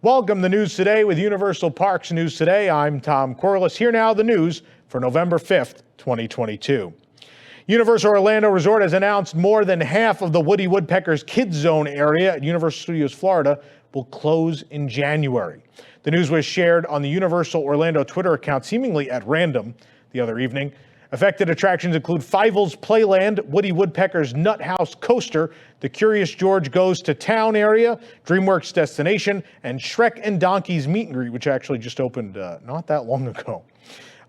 Welcome to News Today with Universal Parks News Today. I'm Tom Corliss. Here now the news for November 5th, 2022. Universal Orlando Resort has announced more than half of the Woody Woodpecker's KidZone area at Universal Studios Florida will close in January. The news was shared on the Universal Orlando Twitter account seemingly at random the other evening. Affected attractions include Fievel's Playland, Woody Woodpecker's Nut House Coaster, the Curious George Goes to Town area, DreamWorks Destination, and Shrek and Donkey's Meet and Greet, which actually just opened not that long ago.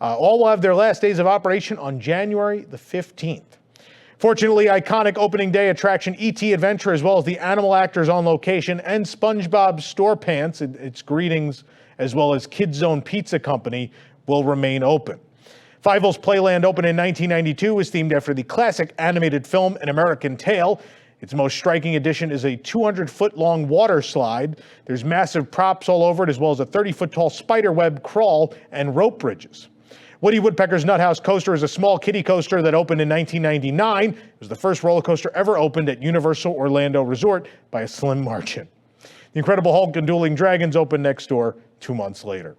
All will have their last days of operation on January the 15th. Fortunately, iconic opening day attraction E.T. Adventure, as well as the animal actors on location, and SpongeBob StorePants, its greetings, as well as KidZone Pizza Company, will remain open. Fievel's Playland opened in 1992, was themed after the classic animated film An American Tail. Its most striking addition is a 200-foot-long water slide. There's massive props all over it, as well as a 30-foot-tall spiderweb crawl and rope bridges. Woody Woodpecker's Nut House Coaster is a small kiddie coaster that opened in 1999. It was the first roller coaster ever opened at Universal Orlando Resort by a slim margin. The Incredible Hulk and Dueling Dragons opened next door 2 months later.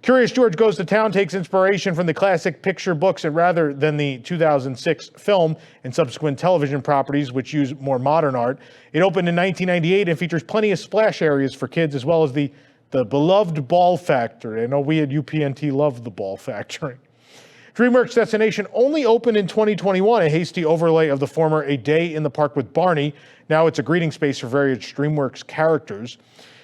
Curious George Goes to Town takes inspiration from the classic picture books rather than the 2006 film and subsequent television properties, which use more modern art. It opened in 1998 and features plenty of splash areas for kids, as well as the beloved Ball Factory. I know we at UPNT love the Ball Factory. DreamWorks Destination only opened in 2021, a hasty overlay of the former A Day in the Park with Barney. Now it's a greeting space for various DreamWorks characters.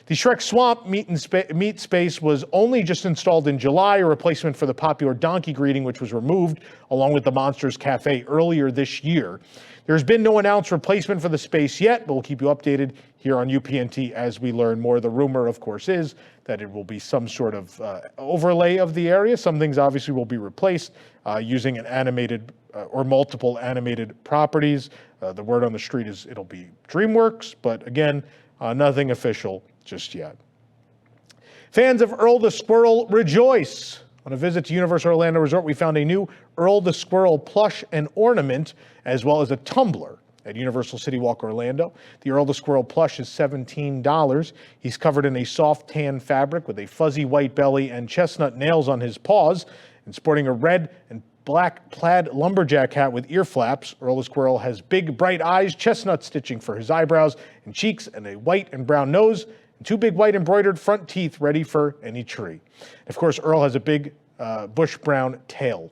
The Shrek Swamp meet space was only just installed in July, a replacement for the popular Donkey greeting, which was removed, along with the Monsters Cafe earlier this year. There's been no announced replacement for the space yet, but we'll keep you updated here on UPNT as we learn more. The rumor, of course, is that it will be some sort of overlay of the area. Some things obviously will be replaced using an animated or multiple animated properties. The word on the street is it'll be DreamWorks, but again, nothing official just yet. Fans of Earl the Squirrel rejoice. On a visit to Universal Orlando Resort, we found a new Earl the Squirrel plush and ornament, as well as a tumbler at Universal City Walk Orlando. The Earl the Squirrel plush is $17. He's covered in a soft tan fabric with a fuzzy white belly and chestnut nails on his paws, and sporting a red and black plaid lumberjack hat with ear flaps. Earl the Squirrel has big, bright eyes, chestnut stitching for his eyebrows and cheeks, and a white and brown nose, and 2 big white embroidered front teeth ready for any tree. Of course, Earl has a big bush brown tail.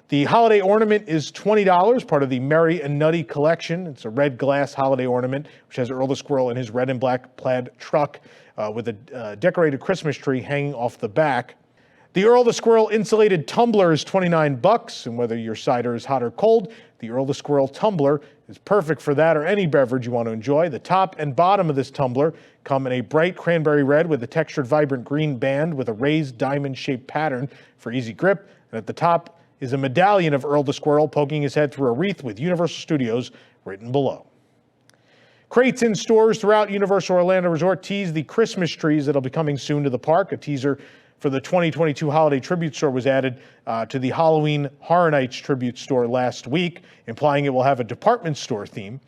The holiday ornament is $20, part of the Merry and Nutty collection. It's a red glass holiday ornament, which has Earl the Squirrel in his red and black plaid truck with a decorated Christmas tree hanging off the back. The Earl the Squirrel insulated tumbler is $29, and whether your cider is hot or cold, the Earl the Squirrel tumbler is perfect for that or any beverage you want to enjoy. The top and bottom of this tumbler come in a bright cranberry red with a textured vibrant green band with a raised diamond-shaped pattern for easy grip, and at the top is a medallion of Earl the Squirrel poking his head through a wreath with Universal Studios written below. Crates in stores throughout Universal Orlando Resort tease the Christmas trees that'll be coming soon to the park. A teaser for the 2022 Holiday Tribute Store was added to the Halloween Horror Nights Tribute Store last week, implying it will have a department store theme.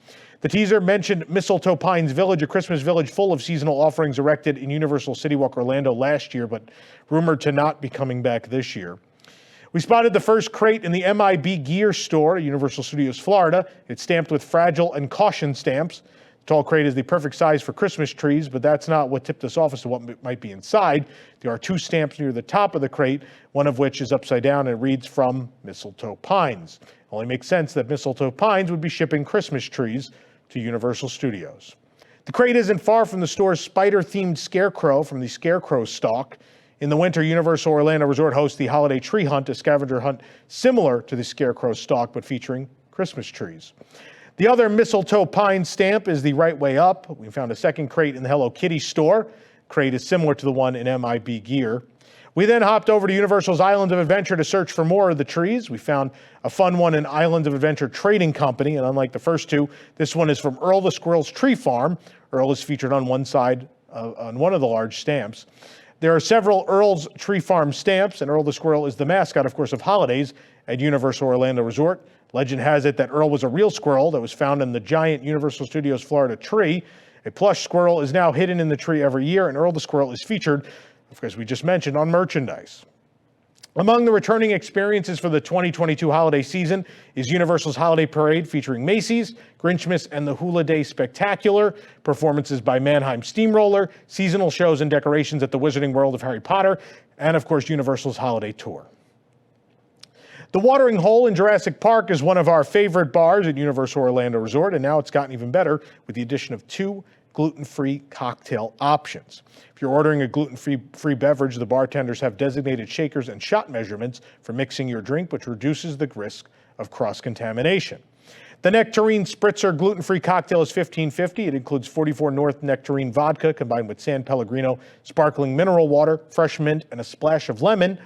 The teaser mentioned Mistletoe Pines Village, a Christmas village full of seasonal offerings erected in Universal City Walk Orlando last year, but rumored to not be coming back this year. We spotted the first crate in the MIB Gear store at Universal Studios Florida. It's stamped with fragile and caution stamps. The tall crate is the perfect size for Christmas trees, but that's not what tipped us off as to what might be inside. There are 2 stamps near the top of the crate, one of which is upside down and reads from Mistletoe Pines. It only makes sense that Mistletoe Pines would be shipping Christmas trees to Universal Studios. The crate isn't far from the store's spider-themed scarecrow from the Scarecrow stalk. In the winter, Universal Orlando Resort hosts the Holiday Tree Hunt, a scavenger hunt similar to the Scarecrow stalk, but featuring Christmas trees. The other Mistletoe Pine stamp is the right way up. We found a second crate in the Hello Kitty store. Crate is similar to the one in MIB Gear. We then hopped over to Universal's Islands of Adventure to search for more of the trees. We found a fun one in Islands of Adventure Trading Company, and unlike the first 2, this one is from Earl the Squirrel's Tree Farm. Earl is featured on one side, on one of the large stamps. There are several Earl's Tree Farm stamps, and Earl the Squirrel is the mascot, of course, of holidays at Universal Orlando Resort. Legend has it that Earl was a real squirrel that was found in the giant Universal Studios Florida tree, A plush squirrel is now hidden in the tree every year, and Earl the squirrel is featured, as we just mentioned, on merchandise. Among the returning experiences for the 2022 holiday season is Universal's Holiday Parade featuring Macy's, Grinchmas, and the Hula Day Spectacular, performances by Mannheim Steamroller, seasonal shows and decorations at the Wizarding World of Harry Potter, and of course Universal's Holiday Tour. The Watering Hole in Jurassic Park is one of our favorite bars at Universal Orlando Resort, and now it's gotten even better with the addition of 2 gluten-free cocktail options. If you're ordering a gluten-free beverage, the bartenders have designated shakers and shot measurements for mixing your drink, which reduces the risk of cross-contamination. The Nectarine Spritzer gluten-free cocktail is $15.50. It includes 44 North Nectarine vodka combined with San Pellegrino sparkling mineral water, fresh mint, and a splash of lemon.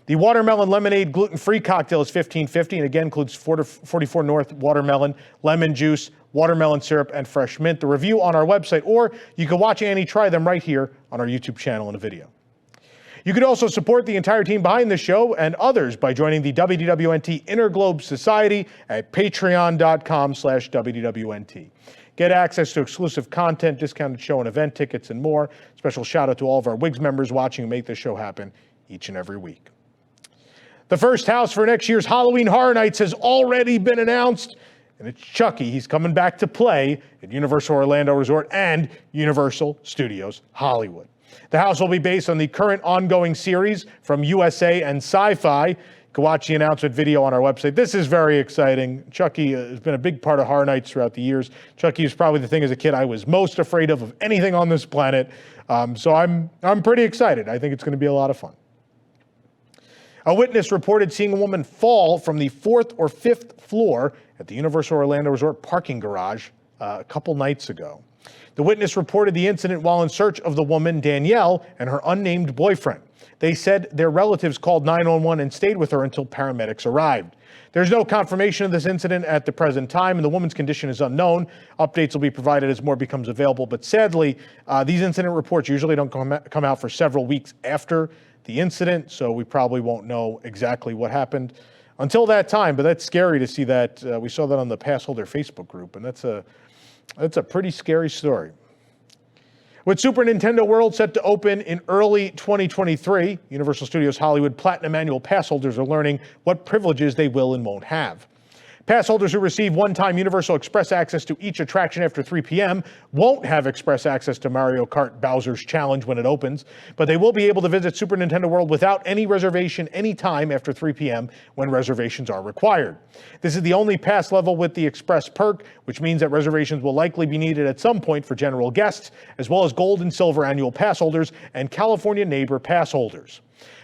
The Watermelon Lemonade gluten-free cocktail is $15.50 and again includes 44 North watermelon, lemon juice, watermelon syrup, and fresh mint. The review on our website, or you can watch Annie try them right here on our YouTube channel in a video. You could also support the entire team behind the show and others by joining the WDWNT Interglobe Society at patreon.com/WDWNT. Get access to exclusive content, discounted show and event tickets, and more. Special shout out to all of our WIGS members watching who make this show happen each and every week. The first house for next year's Halloween Horror Nights has already been announced, and it's Chucky. He's coming back to play at Universal Orlando Resort and Universal Studios Hollywood. The house will be based on the current ongoing series from USA and Sci-Fi. You can watch the announcement video on our website. This is very exciting. Chucky has been a big part of Horror Nights throughout the years. Chucky is probably the thing as a kid I was most afraid of anything on this planet. So I'm pretty excited. I think it's going to be a lot of fun. A witness reported seeing a woman fall from the 4th or 5th floor at the Universal Orlando Resort parking garage a couple nights ago. The witness reported the incident while in search of the woman, Danielle, and her unnamed boyfriend. They said their relatives called 911 and stayed with her until paramedics arrived. There's no confirmation of this incident at the present time, and the woman's condition is unknown. Updates will be provided as more becomes available, but sadly, these incident reports usually don't come out for several weeks after the incident, so we probably won't know exactly what happened until that time. But that's scary to see that. We saw that on the Passholder Facebook group, and that's a pretty scary story. With Super Nintendo World set to open in early 2023, Universal Studios Hollywood Platinum Annual Pass holders are learning what privileges they will and won't have. Pass holders who receive one-time Universal Express access to each attraction after 3 p.m. won't have express access to Mario Kart Bowser's Challenge when it opens, but they will be able to visit Super Nintendo World without any reservation anytime after 3 p.m. when reservations are required. This is the only pass level with the Express perk, which means that reservations will likely be needed at some point for general guests, as well as Gold and Silver Annual Pass holders and California Neighbor Pass holders.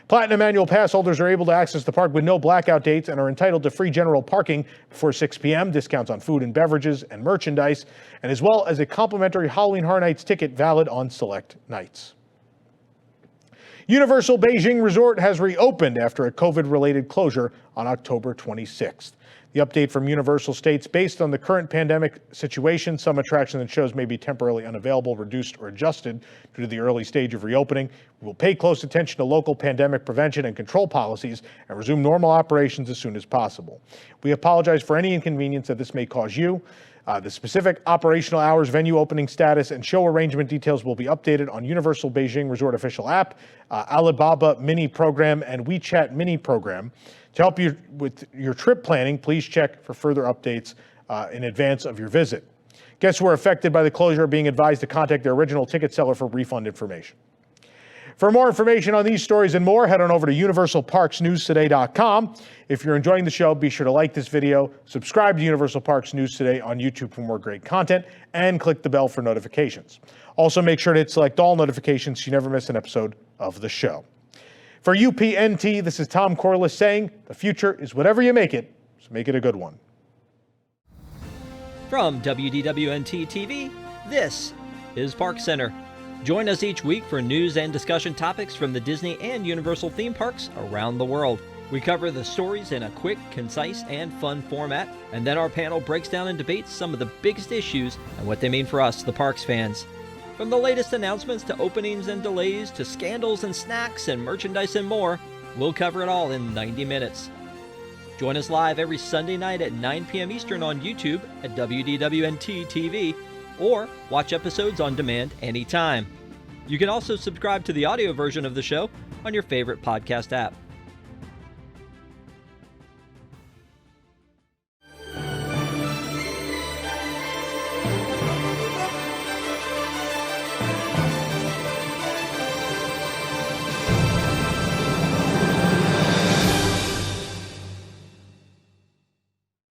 Platinum Annual Pass holders are able to access the park with no blackout dates and are entitled to free general parking before 6 p.m., discounts on food and beverages and merchandise, and as well as a complimentary Halloween Horror Nights ticket valid on select nights. Universal Beijing Resort has reopened after a COVID-related closure on October 26th. The update from Universal states, based on the current pandemic situation, some attractions and shows may be temporarily unavailable, reduced, or adjusted due to the early stage of reopening. We will pay close attention to local pandemic prevention and control policies and resume normal operations as soon as possible. We apologize for any inconvenience that this may cause you. The specific operational hours, venue opening status, and show arrangement details will be updated on Universal Beijing Resort official app, Alibaba mini program, and WeChat mini program. To help you with your trip planning, please check for further updates in advance of your visit. Guests who are affected by the closure are being advised to contact their original ticket seller for refund information. For more information on these stories and more, head on over to UniversalParksNewsToday.com. If you're enjoying the show, be sure to like this video, subscribe to Universal Parks News Today on YouTube for more great content, and click the bell for notifications. Also, make sure to hit select all notifications so you never miss an episode of the show. For UPNT, this is Tom Corliss saying, the future is whatever you make it, so make it a good one. From WDWNT TV, this is Park Center. Join us each week for news and discussion topics from the Disney and Universal theme parks around the world. We cover the stories in a quick, concise, and fun format, and then our panel breaks down and debates some of the biggest issues and what they mean for us, the parks fans. From the latest announcements to openings and delays to scandals and snacks and merchandise and more, we'll cover it all in 90 minutes. Join us live every Sunday night at 9 p.m. Eastern on YouTube at WDWNT TV, or watch episodes on demand anytime. You can also subscribe to the audio version of the show on your favorite podcast app.